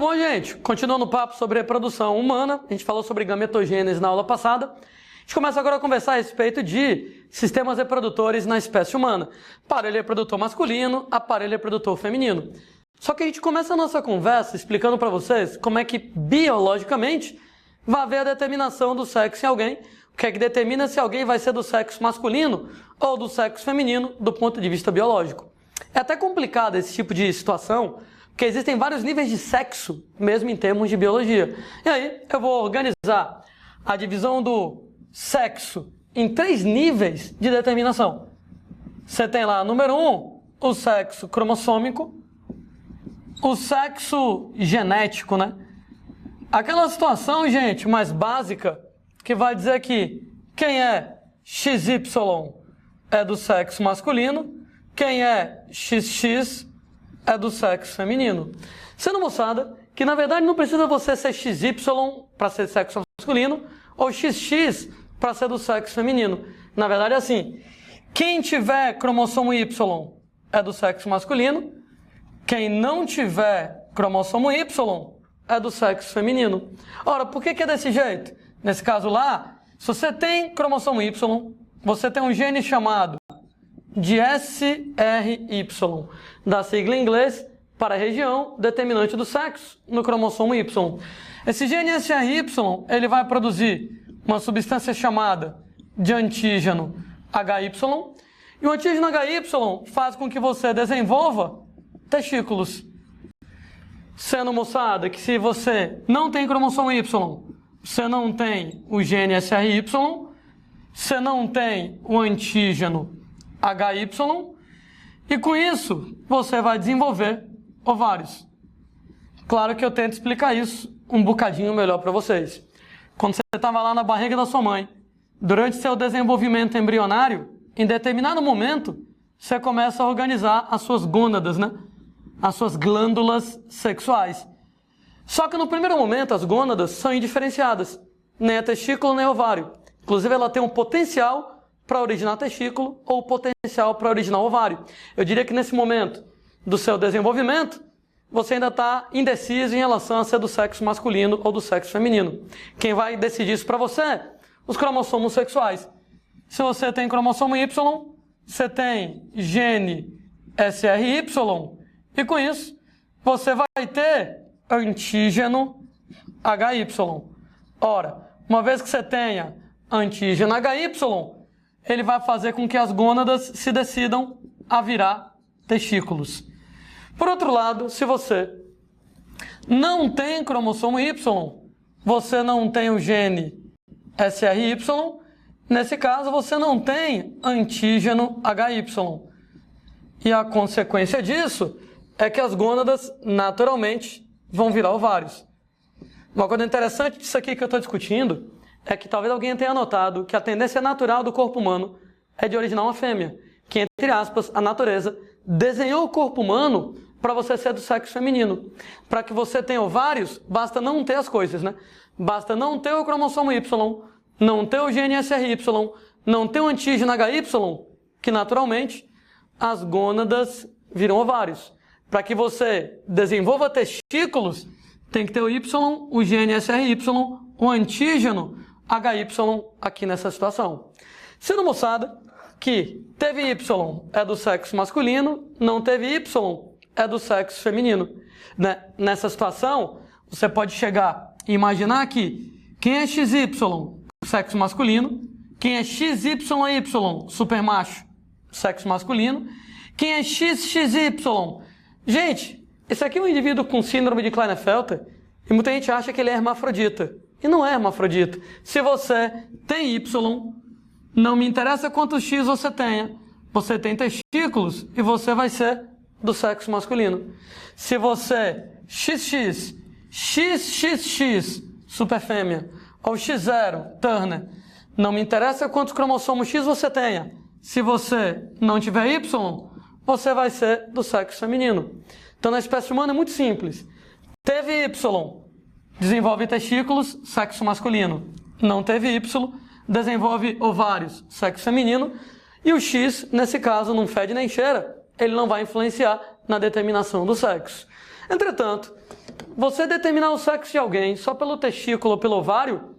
bom, gente? Continuando o papo sobre reprodução humana, a gente falou sobre gametogênese na aula passada. A gente começa agora a conversar a respeito de sistemas reprodutores na espécie humana. Aparelho reprodutor masculino, aparelho reprodutor feminino. Só que a gente começa a nossa conversa explicando para vocês como é que biologicamente vai haver a determinação do sexo em alguém, o que é que determina se alguém vai ser do sexo masculino ou do sexo feminino do ponto de vista biológico. É até complicado esse tipo de situação, porque existem vários níveis de sexo, mesmo em termos de biologia. E aí eu vou organizar a divisão do sexo em 3 níveis de determinação. Você tem lá, número 1, o sexo cromossômico, o sexo genético, né? Aquela situação, gente, mais básica, que vai dizer que quem é XY é do sexo masculino, quem é XX é do sexo feminino. Sendo moçada que, na verdade, não precisa você ser XY para ser sexo masculino ou XX para ser do sexo feminino. Na verdade, é assim, quem tiver cromossomo Y é do sexo masculino, quem não tiver cromossomo Y é do sexo feminino. Ora, por que é desse jeito? Nesse caso lá, se você tem cromossomo Y, você tem um gene chamado de SRY, da sigla em inglês para a região determinante do sexo, no cromossomo Y. Esse gene SRY, ele vai produzir uma substância chamada de antígeno HY, e o antígeno HY faz com que você desenvolva testículos. Sendo, moçada, que se você não tem cromossomo Y, você não tem o gene SRY, você não tem o antígeno HY, e com isso você vai desenvolver ovários. Claro que eu tento explicar isso um bocadinho melhor para vocês. Quando você estava lá na barriga da sua mãe, durante seu desenvolvimento embrionário, em determinado momento, você começa a organizar as suas gônadas, né? As suas glândulas sexuais. Só que no primeiro momento as gônadas são indiferenciadas, nem é testículo nem ovário. Inclusive ela tem um potencial para originar testículo ou potencial para originar ovário. Eu diria que nesse momento do seu desenvolvimento, você ainda está indeciso em relação a ser do sexo masculino ou do sexo feminino. Quem vai decidir isso para você? Os cromossomos sexuais. Se você tem cromossomo Y, você tem gene SRY, e com isso você vai ter antígeno HY. Ora, uma vez que você tenha antígeno HY, ele vai fazer com que as gônadas se decidam a virar testículos. Por outro lado, se você não tem cromossomo Y, você não tem o gene SRY, nesse caso você não tem antígeno HY. E a consequência disso é que as gônadas, naturalmente, vão virar ovários. Uma coisa interessante disso aqui que eu estou discutindo é que talvez alguém tenha notado que a tendência natural do corpo humano é de originar uma fêmea, que, entre aspas, a natureza desenhou o corpo humano para você ser do sexo feminino. Para que você tenha ovários, basta não ter as coisas, né? Basta não ter o cromossomo Y, não ter o gene SRY, não ter o antígeno HY, que naturalmente as gônadas viram ovários. Para que você desenvolva testículos, tem que ter o Y, o gene SRY, o antígeno HY aqui nessa situação. Sendo, moçada, que teve Y é do sexo masculino, não teve Y é do sexo feminino. Né? Nessa situação, você pode chegar e imaginar que quem é XY, sexo masculino, quem é XYY, supermacho, sexo masculino, quem é XXY. Gente, esse aqui é um indivíduo com síndrome de Klinefelter e muita gente acha que ele é hermafrodita. E não é hermafrodita. Se você tem Y, não me interessa quantos X você tenha. Você tem testículos e você vai ser do sexo masculino. Se você XX, XXX, super fêmea, ou X0, Turner, não me interessa quantos cromossomos X você tenha. Se você não tiver Y, você vai ser do sexo feminino. Então, na espécie humana é muito simples. Teve Y, desenvolve testículos, sexo masculino. Não teve Y, desenvolve ovários, sexo feminino. E o X, nesse caso, não fede nem cheira. Ele não vai influenciar na determinação do sexo. Entretanto, você determinar o sexo de alguém só pelo testículo ou pelo ovário,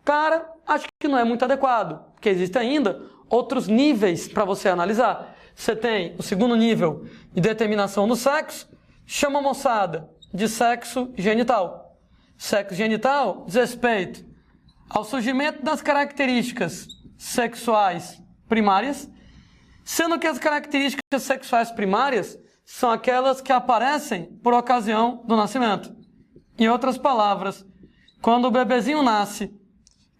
cara, acho que não é muito adequado, porque existem ainda outros níveis para você analisar. Você tem o segundo nível de determinação do sexo, chama a moçada de sexo genital. Sexo genital diz respeito ao surgimento das características sexuais primárias, sendo que as características sexuais primárias são aquelas que aparecem por ocasião do nascimento. Em outras palavras, quando o bebezinho nasce,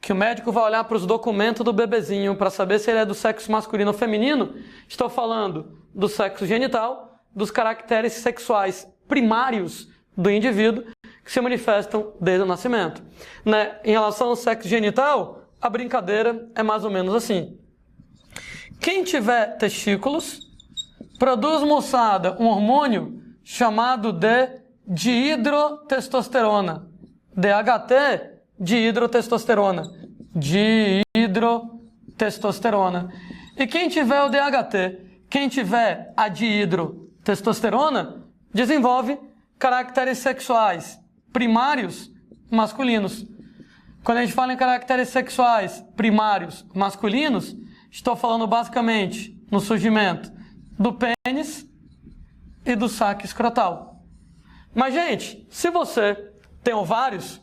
que o médico vai olhar para os documentos do bebezinho para saber se ele é do sexo masculino ou feminino, estou falando do sexo genital, dos caracteres sexuais primários do indivíduo que se manifestam desde o nascimento. Em relação ao sexo genital, a brincadeira é mais ou menos assim. Quem tiver testículos produz, moçada, um hormônio chamado de dihidrotestosterona. DHT, dihidrotestosterona. Dihidrotestosterona. E quem tiver o DHT, quem tiver a dihidrotestosterona, desenvolve caracteres sexuais primários masculinos. Quando a gente fala em caracteres sexuais primários masculinos, estou falando basicamente no surgimento do pênis e do saco escrotal. Mas, gente, se você tem ovários,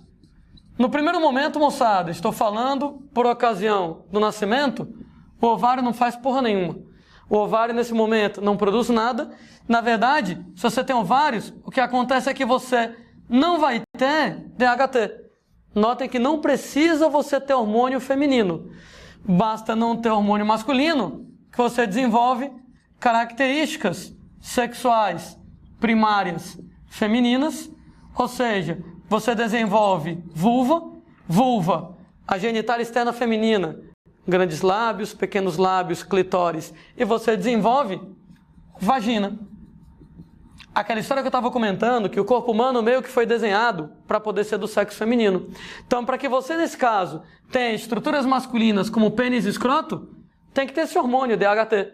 no primeiro momento, moçada, estou falando por ocasião do nascimento, o ovário não faz porra nenhuma. O ovário, nesse momento, não produz nada. Na verdade, se você tem ovários, o que acontece é que você não vai ter DHT. Notem que não precisa você ter hormônio feminino. Basta não ter hormônio masculino, que você desenvolve características sexuais primárias femininas, ou seja, você desenvolve vulva, a genitália externa feminina, grandes lábios, pequenos lábios, clitóris, e você desenvolve vagina. Aquela história que eu estava comentando, que o corpo humano meio que foi desenhado para poder ser do sexo feminino. Então, para que você, nesse caso, tenha estruturas masculinas como pênis e escroto, tem que ter esse hormônio, DHT.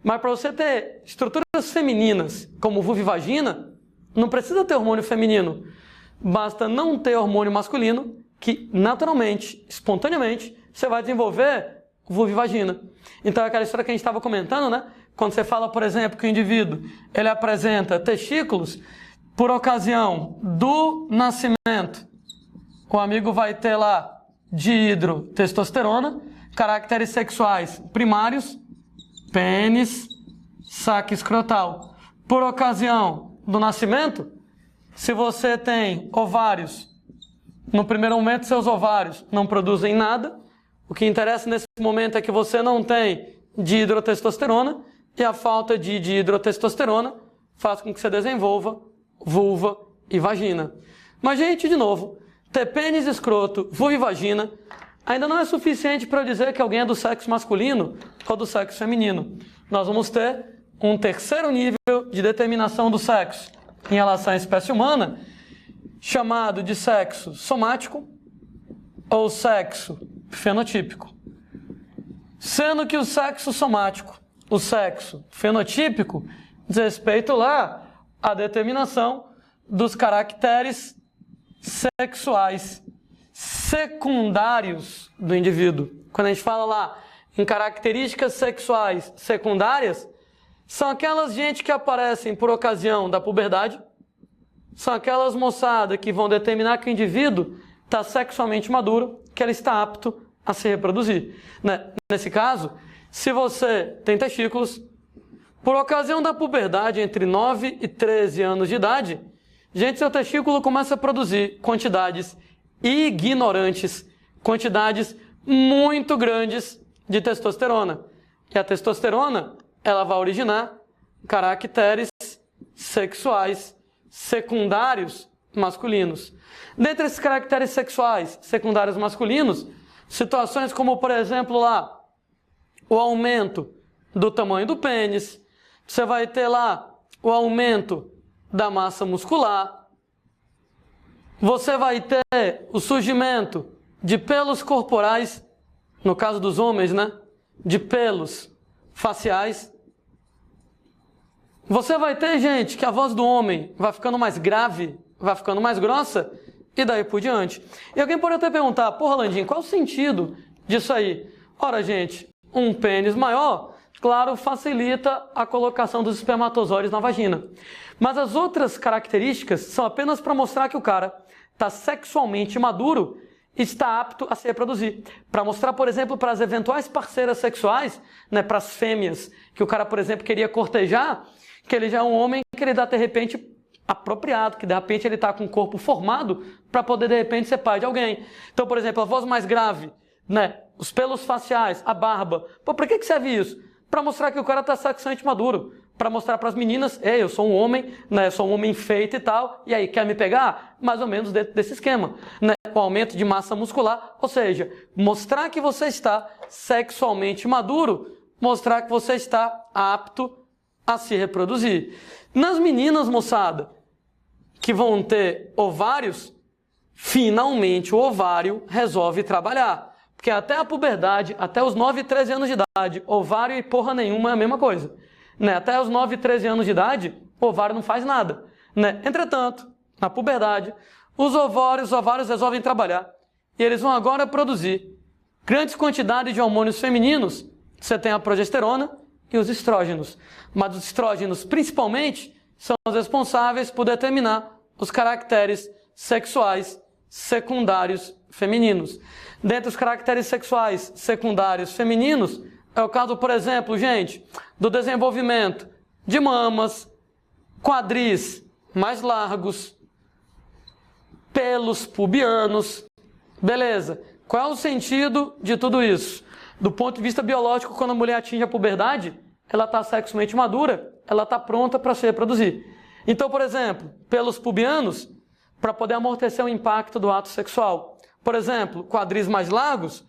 Mas para você ter estruturas femininas, como vulva e vagina, não precisa ter hormônio feminino. Basta não ter hormônio masculino, que naturalmente, espontaneamente, você vai desenvolver vulva e vagina. Então, é aquela história que a gente estava comentando, né? Quando você fala, por exemplo, que o indivíduo ele apresenta testículos, por ocasião do nascimento, o amigo vai ter lá dihidrotestosterona, caracteres sexuais primários, pênis, saco escrotal. Por ocasião do nascimento, se você tem ovários, no primeiro momento seus ovários não produzem nada, o que interessa nesse momento é que você não tem dihidrotestosterona, e a falta de dihidrotestosterona faz com que você desenvolva vulva e vagina. Mas, gente, de novo, ter pênis, escroto, vulva e vagina ainda não é suficiente para eu dizer que alguém é do sexo masculino ou do sexo feminino. Nós vamos ter um terceiro nível de determinação do sexo em relação à espécie humana, chamado de sexo somático ou sexo fenotípico. Sendo que o sexo somático, o sexo fenotípico, diz respeito lá à determinação dos caracteres sexuais secundários do indivíduo. Quando a gente fala lá em características sexuais secundárias, são aquelas gente que aparecem por ocasião da puberdade, são aquelas moçadas que vão determinar que o indivíduo está sexualmente maduro, que ele está apto a se reproduzir. Nesse caso, se você tem testículos, por ocasião da puberdade, entre 9 e 13 anos de idade, gente, seu testículo começa a produzir quantidades ignorantes, quantidades muito grandes de testosterona. E a testosterona, ela vai originar caracteres sexuais secundários masculinos. Dentre esses caracteres sexuais secundários masculinos, situações como, por exemplo, lá, o aumento do tamanho do pênis, você vai ter lá o aumento da massa muscular, você vai ter o surgimento de pelos corporais, no caso dos homens, de pelos faciais. Você vai ter, gente, que a voz do homem vai ficando mais grave, vai ficando mais grossa e daí por diante. E alguém pode até perguntar, porra, Landim, qual o sentido disso aí? Ora, gente, um pênis maior, claro, facilita a colocação dos espermatozoides na vagina. Mas as outras características são apenas para mostrar que o cara está sexualmente maduro e está apto a se reproduzir. Para mostrar, por exemplo, para as eventuais parceiras sexuais, né, para as fêmeas, que o cara, por exemplo, queria cortejar, que ele já é um homem que ele dá, de repente, apropriado, que de repente ele está com o corpo formado para poder, de repente, ser pai de alguém. Então, por exemplo, a voz mais grave, né, os pelos faciais, a barba. Pô, para que serve isso? Para mostrar que o cara está sexualmente maduro. Para mostrar para as meninas, eu sou um homem, né, sou um homem feito e tal, e aí, quer me pegar? Mais ou menos dentro desse esquema, né? O aumento de massa muscular, ou seja, mostrar que você está sexualmente maduro, mostrar que você está apto a se reproduzir. Nas meninas, moçada, que vão ter ovários, finalmente o ovário resolve trabalhar. Porque até a puberdade, até os 9, 13 anos de idade, ovário e porra nenhuma é a mesma coisa. Né? Até os 9, 13 anos de idade, o ovário não faz nada. Né? Entretanto, na puberdade, os ovários resolvem trabalhar. E eles vão agora produzir grandes quantidades de hormônios femininos. Você tem a progesterona e os estrógenos. Mas os estrógenos, principalmente, são os responsáveis por determinar os caracteres sexuais secundários femininos. Dentre os caracteres sexuais secundários femininos, é o caso, por exemplo, gente, do desenvolvimento de mamas, quadris mais largos, pelos pubianos. Beleza. Qual é o sentido de tudo isso? Do ponto de vista biológico, quando a mulher atinge a puberdade, ela está sexualmente madura, ela está pronta para se reproduzir. Então, por exemplo, pelos pubianos, para poder amortecer o impacto do ato sexual. Por exemplo, quadris mais largos.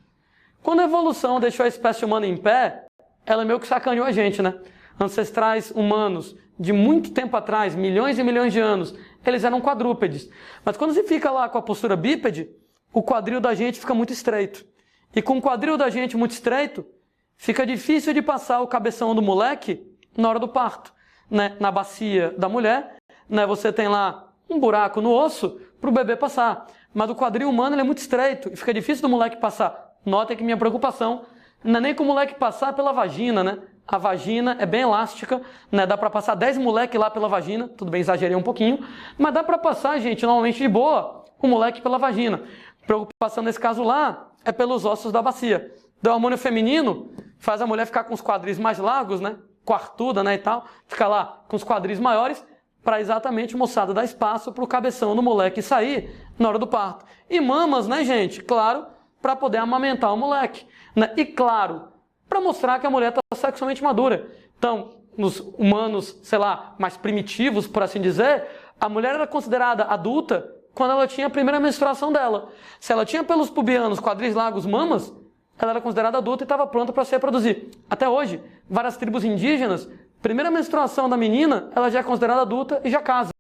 Quando a evolução deixou a espécie humana em pé, ela meio que sacaneou a gente, né? Ancestrais humanos de muito tempo atrás, milhões e milhões de anos, eles eram quadrúpedes. Mas quando você fica lá com a postura bípede, o quadril da gente fica muito estreito. E com o quadril da gente muito estreito, fica difícil de passar o cabeção do moleque na hora do parto. Né? Na bacia da mulher, né? Você tem lá um buraco no osso para o bebê passar. Mas o quadril humano ele é muito estreito e fica difícil do moleque passar. Notem que minha preocupação não é nem com o moleque passar pela vagina, né? A vagina é bem elástica, né? Dá para passar 10 moleque lá pela vagina, tudo bem, exagerei um pouquinho, mas dá para passar, gente, normalmente de boa, o moleque pela vagina. Preocupação nesse caso lá é pelos ossos da bacia. O hormônio feminino faz a mulher ficar com os quadris mais largos, né? Quartuda, né, e tal, fica lá com os quadris maiores, para exatamente, moçada, dar espaço para o cabeção do moleque sair na hora do parto. E mamas, né, gente? Claro, para poder amamentar o moleque. Né? E claro, para mostrar que a mulher está sexualmente madura. Então, nos humanos, sei lá, mais primitivos, por assim dizer, a mulher era considerada adulta quando ela tinha a primeira menstruação dela. Se ela tinha pelos pubianos, quadris largos, mamas, ela era considerada adulta e estava pronta para se reproduzir. Até hoje, várias tribos indígenas, primeira menstruação da menina, ela já é considerada adulta e já casa.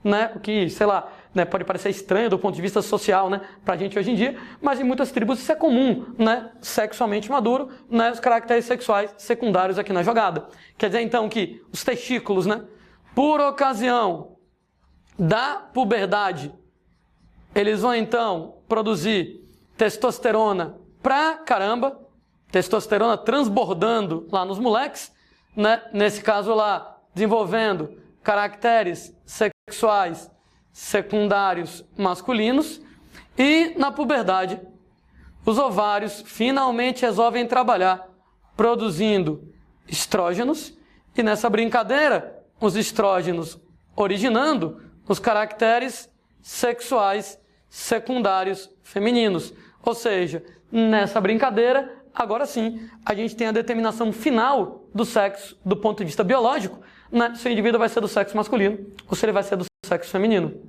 Né? O que, sei lá, né, pode parecer estranho do ponto de vista social, né, pra gente hoje em dia, mas em muitas tribos isso é comum, né, sexualmente maduro, né, os caracteres sexuais secundários aqui na jogada. Quer dizer então que os testículos, né, por ocasião da puberdade, eles vão então produzir testosterona pra caramba, testosterona transbordando lá nos moleques, né, nesse caso lá, desenvolvendo caracteres sexuais secundários masculinos, e na puberdade os ovários finalmente resolvem trabalhar produzindo estrógenos, e nessa brincadeira os estrógenos originando os caracteres sexuais secundários femininos. Ou seja, nessa brincadeira, agora sim, a gente tem a determinação final do sexo do ponto de vista biológico, né? Se o indivíduo vai ser do sexo masculino ou se ele vai ser do sexo feminino.